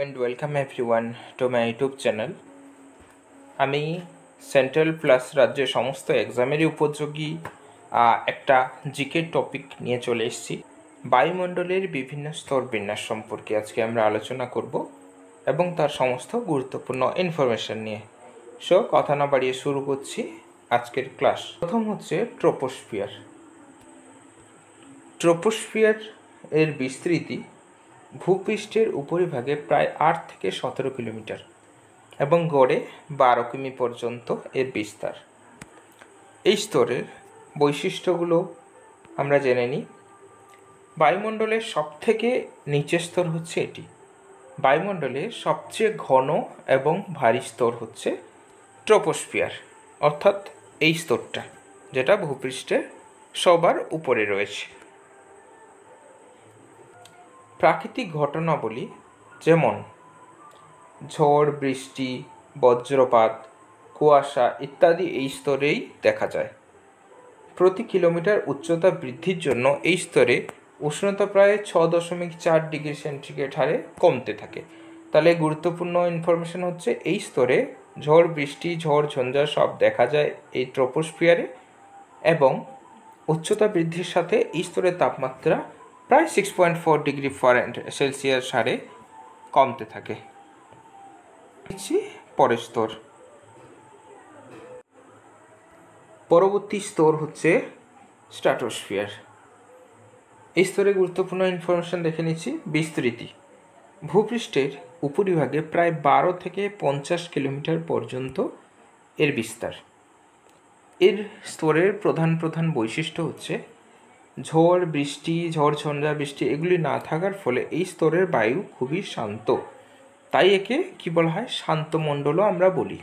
and welcome everyone to my YouTube channel. আমি central plus রাজ্যের সমস্ত এক্সামেরই উপযোগী একটা জিকে টপিক নিয়ে চলে এসেছি। বায়ুমণ্ডলের বিভিন্ন স্তর বিন্যাস সম্পর্কে আজকে আমরা আলোচনা করব এবং তার সমস্ত গুরুত্বপূর্ণ ইনফরমেশন নিয়ে। সো কথা না বাড়িয়ে শুরু করছি আজকের ক্লাস। প্রথম হচ্ছে ট্রোপোস্ফিয়ার। ট্রোপোস্ফিয়ার এর বিস্তৃতি ভূপৃষ্ঠের উপরিভাগে প্রায় 8 থেকে 17 কিলোমিটার এবং গড়ে 12 কিমি পর্যন্ত এর বিস্তার। এই স্তরের বৈশিষ্ট্যগুলো আমরা জেনে নিই। বায়ুমণ্ডলের সবথেকে নিচের স্তর হচ্ছে এটি। বায়ুমণ্ডলে সবচেয়ে ঘন এবং ভারী স্তর হচ্ছে ট্রোপোস্ফিয়ার, অর্থাৎ এই স্তরটা যেটা ভূপৃষ্ঠের সবার উপরে রয়েছে। প্রাকৃতিক ঘটনাবলী যেমন ঝড়, বৃষ্টি, বজ্রপাত, কুয়াশা ইত্যাদি এই স্তরেই দেখা যায়। প্রতি কিলোমিটার উচ্চতা বৃদ্ধির জন্য এই স্তরে উষ্ণতা প্রায় 6.4 ডিগ্রি সেন্টিগ্রেড হারে কমতে থাকে। তাহলে গুরুত্বপূর্ণ ইনফরমেশন হচ্ছে এই স্তরে ঝড়, বৃষ্টি, ঝড়, ঝঞ্ঝা সব দেখা যায় এই ট্রোপোস্ফিয়ারে, এবং উচ্চতা বৃদ্ধির সাথে এই স্তরের তাপমাত্রা প্রায় 6.4 ডিগ্রি সেলসিয়াস হারে কমতে থাকে। পরের স্তর, পরবর্তী স্তর হচ্ছে স্ট্র্যাটোস্ফিয়ার। এই স্তরে গুরুত্বপূর্ণ ইনফরমেশন দেখে নিচ্ছি। বিস্তৃতি ভূপৃষ্ঠের উপরিভাগে প্রায় 12 থেকে 50 কিলোমিটার পর্যন্ত এর বিস্তার। এর স্তরের প্রধান প্রধান বৈশিষ্ট্য হচ্ছে ঝড়, বৃষ্টি, ঝড়, ঝঞ্ঝা, বৃষ্টি এগুলি না থাকার ফলে এই স্তরের বায়ু খুবই শান্ত, তাই একে কি বলা হয়, শান্ত মণ্ডলও আমরা বলি।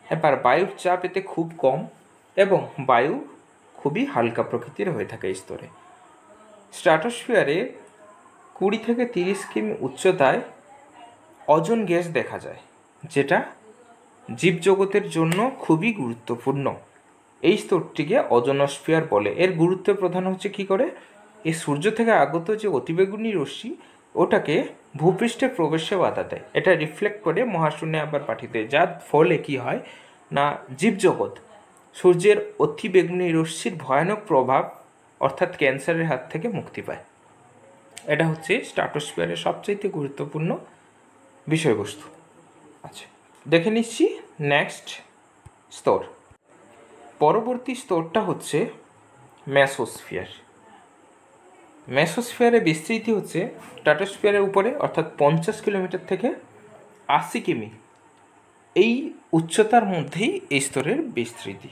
এবার বায়ুর চাপ এতে খুব কম এবং বায়ু খুবই হালকা প্রকৃতির হয়ে থাকে এই স্তরে। স্ট্র্যাটোস্ফিয়ারে 20 থেকে 30 কিমি উচ্চতায় ওজোন গ্যাস দেখা যায়, যেটা জীবজগতের জন্য খুবই গুরুত্বপূর্ণ। এই স্তরটিকে ওজোনোস্ফিয়ার বলে। এর গুরুত্ব প্রধান হচ্ছে কি করে, এই সূর্য থেকে আগত যে অতিবেগুনি রশ্মি ওটাকে ভূপৃষ্ঠে প্রবেশে বাধা দেয়, এটা রিফ্লেক্ট করে মহাশূন্যে আবার পাঠিয়ে দেয়, যার ফলে কি হয় না জীবজগৎ সূর্যের অতিবেগুনি রশ্মির ভয়ানক প্রভাব অর্থাৎ ক্যান্সারের হাত থেকে মুক্তি পায়। এটা হচ্ছে স্ট্র্যাটোস্ফিয়ারের সবচেয়ে গুরুত্বপূর্ণ বিষয়বস্তু। আচ্ছা, দেখে নিচ্ছি নেক্সট স্তর। পরবর্তী স্তরটা হচ্ছে মেসোস্ফিয়ার। মেসোস্ফিয়ারের বিস্তৃতি হচ্ছে স্ট্র্যাটোস্ফিয়ারের উপরে অর্থাৎ 50 কিলোমিটার থেকে 80 কিমি এই উচ্চতার মধ্যেই এই স্তরের বিস্তৃতি।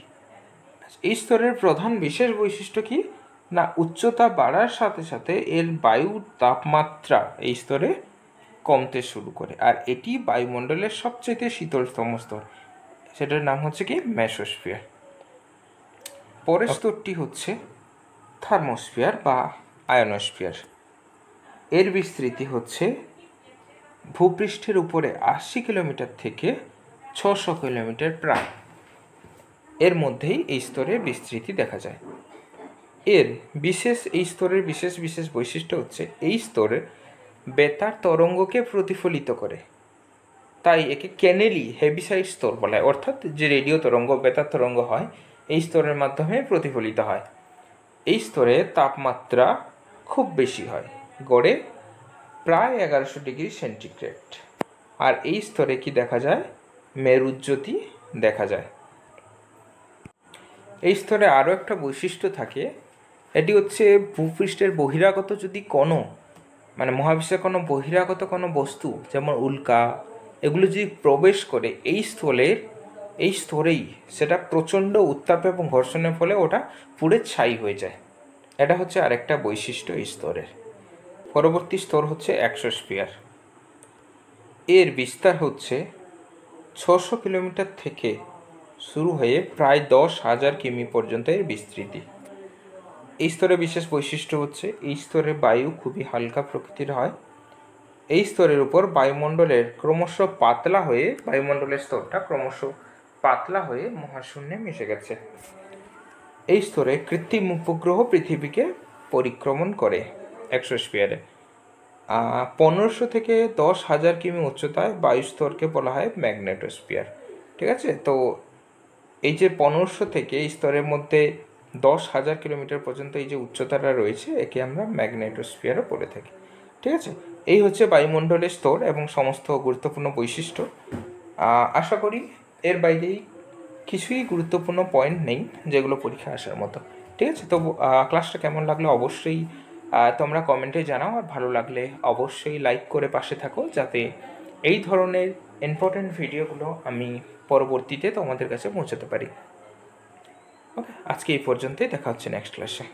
এই স্তরের প্রধান বিশেষ বৈশিষ্ট্য কি না, উচ্চতা বাড়ার সাথে সাথে এর বায়ুর তাপমাত্রা এই স্তরে কমতে শুরু করে, আর এটি বায়ুমণ্ডলের সবচেয়ে শীতলতম স্তর, সেটার নাম হচ্ছে কি মেসোস্ফিয়ার। পরের স্তরটি হচ্ছে থার্মোস্ফিয়ার বা আয়নোস্ফিয়ার। এর বিস্তৃতি হচ্ছে ভূপৃষ্ঠের উপরে 80 কিলোমিটার থেকে 600 কিলোমিটার প্রায়, এর মধ্যেই এই স্তরের বিস্তৃতি দেখা যায়। এই স্তরের বিশেষ বৈশিষ্ট্য হচ্ছে এই স্তরে বেতার তরঙ্গকে প্রতিফলিত করে, তাই একে ক্যানেলি হেভিসাইড স্তর বলা হয়, অর্থাৎ যে রেডিও তরঙ্গ, বেতার তরঙ্গ হয় এই স্তরের মাধ্যমে প্রতিফলিত হয়। এই স্তরে তাপমাত্রা খুব বেশি হয়, গড়ে প্রায় 1100 ডিগ্রি সেন্টিগ্রেড, আর এই স্তরে কি দেখা যায়, মেরুজ্যোতি দেখা যায়। এই স্তরে আরও একটা বৈশিষ্ট্য থাকে, এটি হচ্ছে ভূপৃষ্ঠের বহিরাগত যদি কোনো মানে মহাবিশ্বের কোনো বহিরাগত কোনো বস্তু যেমন উল্কা এগুলো যদি প্রবেশ করে এই স্তরেই সেটা প্রচণ্ড উত্তাপ এবং ঘর্ষণের ফলে ওটা পুড়ে ছাই হয়ে যায়। এটা হচ্ছে আরেকটা বৈশিষ্ট্য এই স্তরের। পরবর্তী স্তর হচ্ছে এক্সোস্ফিয়ার। এর বিস্তার হচ্ছে 600 কিলোমিটার থেকে শুরু হয়ে প্রায় 10,000 কিমি পর্যন্ত এর বিস্তৃতি। এই স্তরের বিশেষ বৈশিষ্ট্য হচ্ছে এই স্তরে বায়ু খুবই হালকা প্রকৃতির হয়। এই স্তরের উপর বায়ুমণ্ডলের স্তরটা ক্রমশ পাতলা হয়ে মহাশূন্যে মিশে গেছে। এই স্তরে কৃত্রিম উপগ্রহ পৃথিবীকে পরিক্রমণ করে এক্সোস্ফিয়ারে। 1500 থেকে 10,000 কিমি উচ্চতায় বায়ুস্তরকে বলা হয় ম্যাগনেটোস্ফিয়ার। ঠিক আছে, তো এই যে 1500 থেকে এই স্তরের মধ্যে 10,000 কিলোমিটার পর্যন্ত এই যে উচ্চতাটা রয়েছে একে আমরা ম্যাগনেটোস্ফিয়ারও বলে থাকি। ঠিক আছে, এই হচ্ছে বায়ুমণ্ডলের স্তর এবং সমস্ত গুরুত্বপূর্ণ বৈশিষ্ট্য। আশা করি এর বাইরেই কিছুই গুরুত্বপূর্ণ পয়েন্ট নেই যেগুলো পরীক্ষা আসার মতো। ঠিক আছে, তো ক্লাসটা কেমন লাগলো অবশ্যই তোমরা কমেন্টে জানাও, আর ভালো লাগলে অবশ্যই লাইক করে পাশে থাকো, যাতে এই ধরনের ইম্পর্টেন্ট ভিডিওগুলো আমি পরবর্তীতে তোমাদের কাছে পৌঁছাতে পারি। ওকে, আজকে এই পর্যন্তই, দেখা হচ্ছে নেক্সট ক্লাসে।